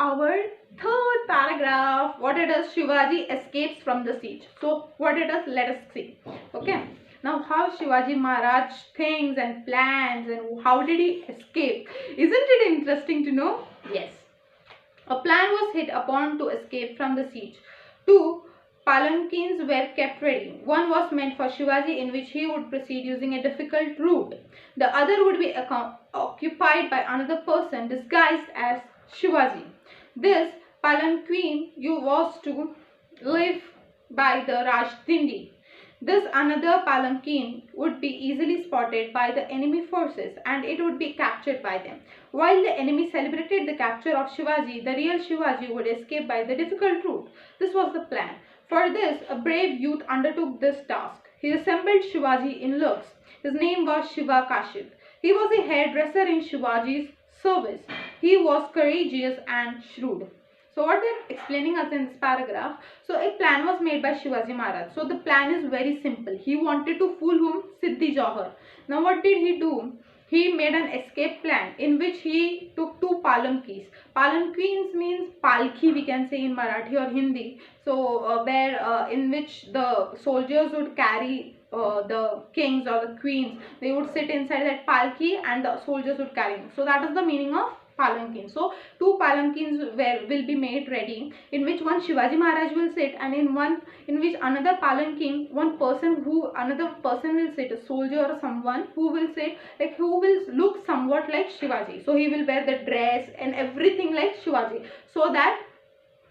our third paragraph. What it is? Shivaji escapes from the siege. So what it is? Let us see. Okay. Now how Shivaji Maharaj thinks and plans and how did he escape? Isn't it interesting to know? Yes. A plan was hit upon to escape from the siege. Two palanquins were kept ready. One was meant for Shivaji, in which he would proceed using a difficult route. The other would be occupied by another person disguised as Shivaji. This palanquin was to live by the Rajdindi. This another palanquin would be easily spotted by the enemy forces and it would be captured by them. While the enemy celebrated the capture of Shivaji, the real Shivaji would escape by the difficult route. This was the plan. For this, a brave youth undertook this task. He resembled Shivaji in looks. His name was Shiva Kashid. He was a hairdresser in Shivaji's service. He was courageous and shrewd. So what they're explaining us in this paragraph, so a plan was made by Shivaji Maharaj. So the plan is very simple. He wanted to fool whom? Siddhi Johar. Now what did he do? He made an escape plan in which he took two palanquins. Palanquins means palki, we can say in Marathi or Hindi. So in which the soldiers would carry the kings or the queens. They would sit inside that palki and the soldiers would carry them. So that is the meaning of palanquin. So two palanquins will be made ready, in which one Shivaji Maharaj will sit, and in which another palanquin, another person will sit, a soldier or someone who will sit, like who will look somewhat like Shivaji. So he will wear the dress and everything like Shivaji, so that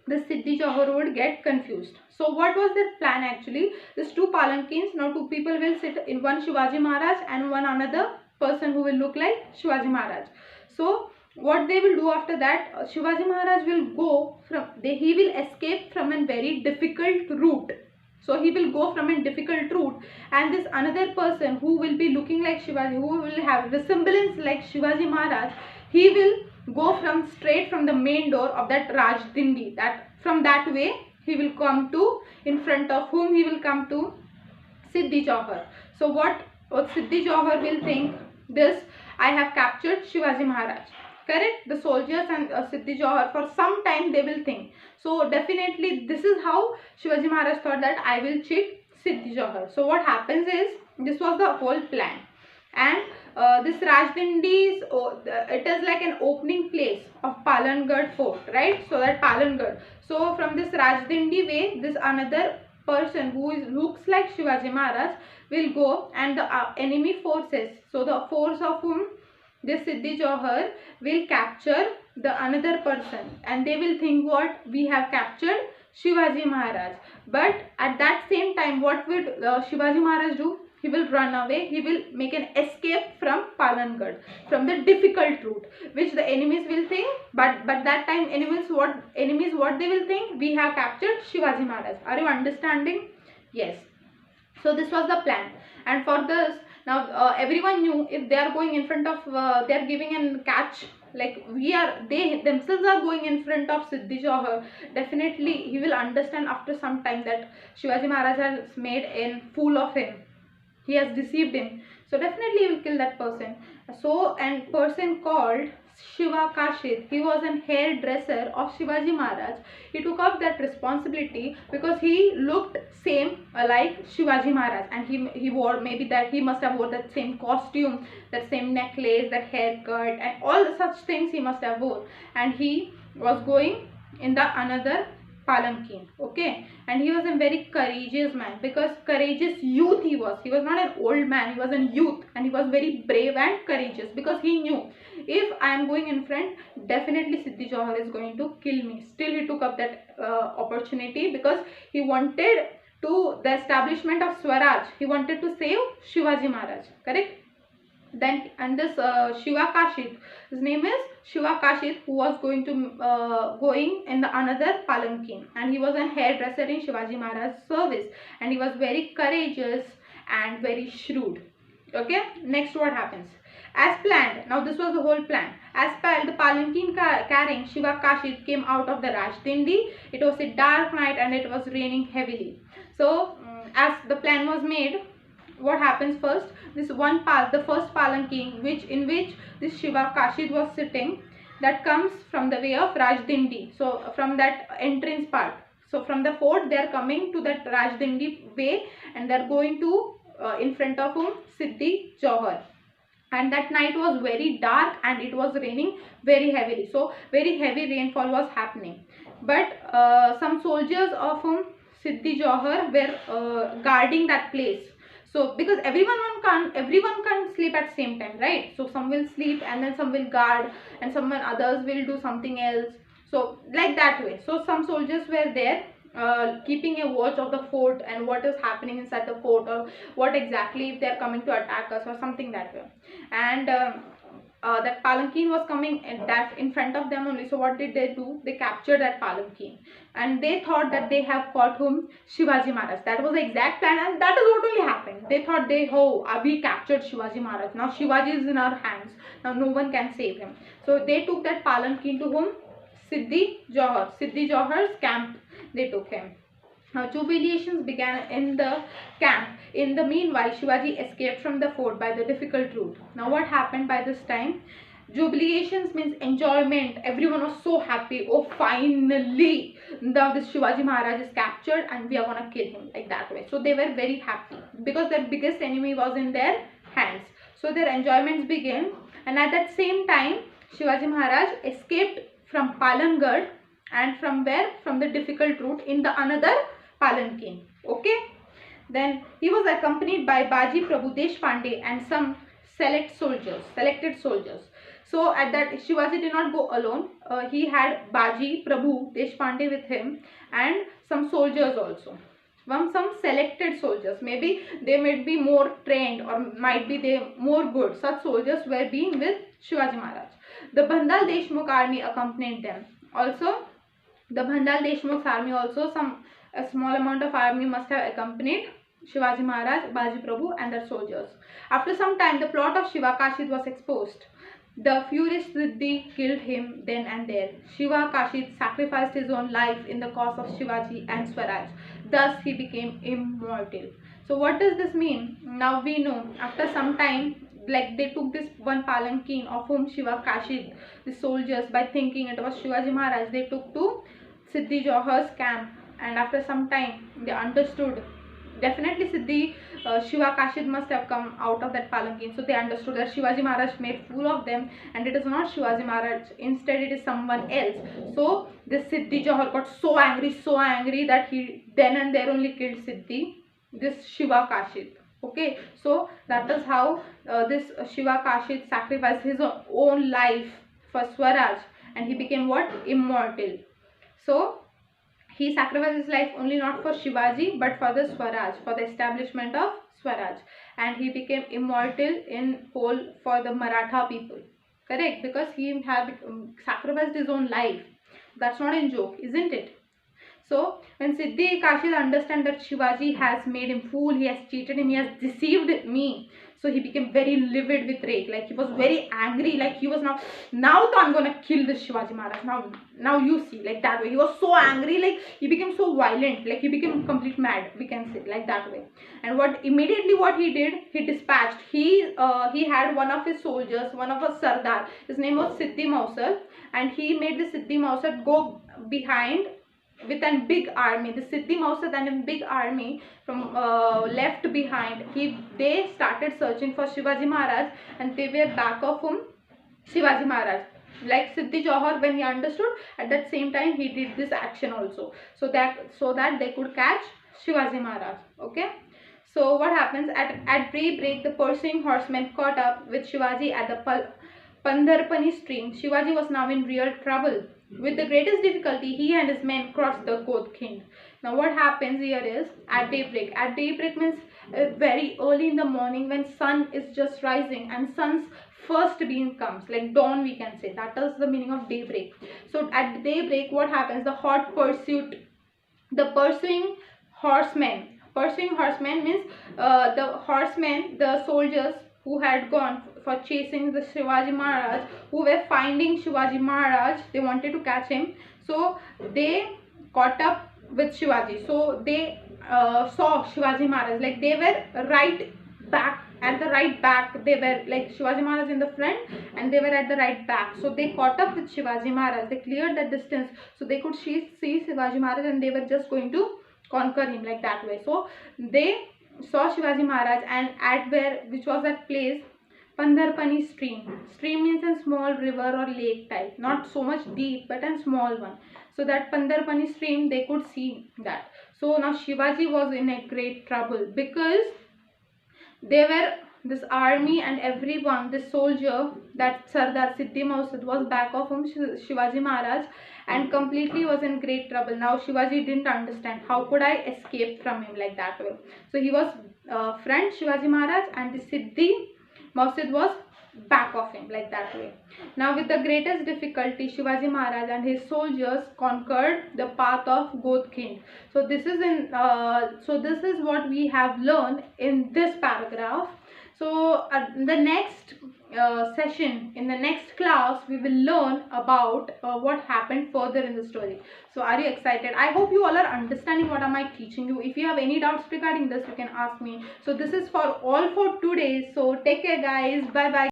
the Siddhi Johar would get confused. So what was their plan actually? These two palanquins, now two people will sit in, one Shivaji Maharaj and one another person who will look like Shivaji Maharaj. So what they will do after that, Shivaji Maharaj will go from, he will escape from a very difficult route. So he will go from a difficult route, and this another person who will be looking like Shivaji, who will have resemblance like Shivaji Maharaj, he will go straight from the main door of that Rajdindi. That from that way he will come to, in front of whom he will come to Siddhi Johar. So what Siddhi Johar will think, this I have captured Shivaji Maharaj. Correct? The soldiers and Siddhi Johar, for some time they will think. So definitely this is how Shivaji Maharaj thought that I will cheat Siddhi Johar. So what happens is, this was the whole plan. And this Rajdindi, it is like an opening place of Palangarh fort, right? So that Palangarh. So from this Rajdindi way, this another person who looks like Shivaji Maharaj will go, and the enemy forces, so the force of whom this Siddhi Johar will capture the another person, and they will think what, we have captured Shivaji Maharaj. But at that same time, what would Shivaji Maharaj do? He will run away. He will make an escape from Palangarh, from the difficult route, which the enemies will think. But that time enemies what they will think? We have captured Shivaji Maharaj. Are you understanding? Yes. So this was the plan, and for this, now everyone knew, if they are going in front of, they are giving a catch, like they themselves are going in front of Siddhi Johar, definitely he will understand after some time that Shivaji Maharaj has made a fool of him. He has deceived him. So definitely he will kill that person. So, and person called Shiva Kashid, he was an hairdresser of Shivaji Maharaj. He took up that responsibility because he looked same like Shivaji Maharaj, and he wore, maybe that he must have wore that same costume, that same necklace, that haircut, and all such things he must have wore. And he was going in the another palanquin, okay, and he was a very courageous man, because courageous youth he was not an old man, he was a youth, and he was very brave and courageous, because he knew, if I am going in front, definitely Siddhi Johar is going to kill me. Still he took up that opportunity, because he wanted to the establishment of Swaraj, he wanted to save Shivaji Maharaj, correct? Then, and this Shiva Kashid, his name is Shiva Kashid, who was going in the another palanquin, and he was a hairdresser in Shivaji Maharaj's service, and he was very courageous and very shrewd. Okay, next what happens? As planned, now this was the whole plan. As planned, the palanquin carrying Shiva Kashid came out of the Rajdindi. It was a dark night and it was raining heavily. So as the plan was made, what happens first? This the first palanquin in which this Shiva Kashid was sitting, that comes from the way of Rajdindi. So from that entrance part. So from the fort they are coming to that Rajdindi way, and they are going to in front of whom? Siddhi Johar. And that night was very dark and it was raining very heavily. So very heavy rainfall was happening. But some soldiers of whom Siddhi Johar were guarding that place. So because everyone can't sleep at same time, right? So some will sleep and then some will guard, and someone others will do something else. So like that way. So some soldiers were there keeping a watch of the fort and what is happening inside the fort, or what exactly if they are coming to attack us or something that way. And that palanquin was coming in front of them only. So what did they do? They captured that palanquin, and they thought that they have caught whom? Shivaji Maharaj. That was the exact plan, and that is what only happened. They thought we captured Shivaji Maharaj. Now Shivaji is in our hands. Now no one can save him. So they took that palanquin to whom? Siddhi Johar. Siddhi Johar's camp. They took him. Now jubilations began in the camp. In the meanwhile, Shivaji escaped from the fort by the difficult route. Now what happened by this time? Jubilations means enjoyment. Everyone was so happy. Oh, finally! Now this Shivaji Maharaj is captured and we are gonna kill him, like that way. So they were very happy because their biggest enemy was in their hands. So their enjoyments began, and at that same time, Shivaji Maharaj escaped from Palangad, and from where? From the difficult route in the another palanquin. Okay. Then he was accompanied by Baji Prabhu Deshpande and some selected soldiers. So at that, Shivaji did not go alone. He had Baji Prabhu Deshpande with him and some soldiers also. Some selected soldiers. Maybe they might be more trained or might be they more good. Such soldiers were being with Shivaji Maharaj. The Bhandal Deshmukh army accompanied them. Also, the Bhandal Deshmukh's army also, a small amount of army must have accompanied Shivaji Maharaj, Baji Prabhu and their soldiers. After some time, the plot of Shiva Kashid was exposed. The furious Siddhi killed him then and there. Shiva Kashid sacrificed his own life in the cause of Shivaji and Swaraj. Thus, he became immortal. So, what does this mean? Now we know, after some time, like they took this one palanquin of whom Shiva Kashid, the soldiers, by thinking it was Shivaji Maharaj, they took to Siddhi Johar's camp, and after some time they understood. Definitely Shiva Kashid must have come out of that palanquin. So they understood that Shivaji Maharaj made fool of them, and it is not Shivaji Maharaj. Instead, it is someone else. So this Siddhi Johar got so angry that he then and there only killed this Shiva Kashid. Okay, so that is how this Shiva Kashid sacrificed his own life for Swaraj, and he became what? Immortal. So he sacrificed his life only not for Shivaji but for the Swaraj, for the establishment of Swaraj, and he became immortal in whole for the Maratha people. Correct? Because he had sacrificed his own life. That's not a joke, isn't it? So when Siddhi Kashid understand that Shivaji has made him fool, he has cheated him, he has deceived me. So he became very livid with rage. Like he was very angry. Like he was now I'm gonna kill this Shivaji Maharaj. Now you see, like that way. He was so angry. Like he became so violent. Like he became complete mad. We can say like that way. And what he did, he dispatched. He had one of his soldiers, one of his Sardar. His name was Siddhi Mausal, and he made the Siddhi Mausal go behind with a big army. The Siddhi Mausad and a big army from left behind. They started searching for Shivaji Maharaj, and they were back of whom? Shivaji Maharaj. Like Siddhi Johar, when he understood, at that same time he did this action also, so that they could catch Shivaji Maharaj. Okay. So what happens at daybreak, the pursuing horsemen caught up with Shivaji at the Pandarpani stream. Shivaji was now in real trouble. With the greatest difficulty, he and his men crossed the Godkhind. Now what happens here is at daybreak. At daybreak means very early in the morning when sun is just rising and sun's first beam comes, like dawn we can say. That is the meaning of daybreak. So at daybreak, what happens? The hot pursuit, the pursuing horsemen means the soldiers who had gone for chasing the Shivaji Maharaj, who were finding Shivaji Maharaj, they wanted to catch him. So they caught up with Shivaji. So they saw Shivaji Maharaj, like they were right back at the right back. They were like Shivaji Maharaj in the front and they were at the right back. So they caught up with Shivaji Maharaj. They cleared the distance so they could see Shivaji Maharaj, and they were just going to conquer him like that way. So they saw Shivaji Maharaj, and at where, which was that place, Pandarpani stream. Stream means a small river or lake type, not so much deep but a small one. So that Pandarpani stream, they could see that. So now Shivaji was in a great trouble because they were, this army and everyone, this soldier, that Sardar Siddhi Mausad was back of him, Shivaji Maharaj, and completely was in great trouble. Now Shivaji didn't understand how could I escape from him like that way. So he was front Shivaji Maharaj, and the Siddhi Mausad was back of him like that way. Now with the greatest difficulty, Shivaji Maharaj and his soldiers conquered the path of Godkind. So this is this is what we have learned in this paragraph. So the next session, in the next class, we will learn about what happened further in the story. So are you excited? I hope you all are understanding what am I teaching you. If you have any doubts regarding this, you can ask me. So this is for all for today. So take care guys. Bye bye.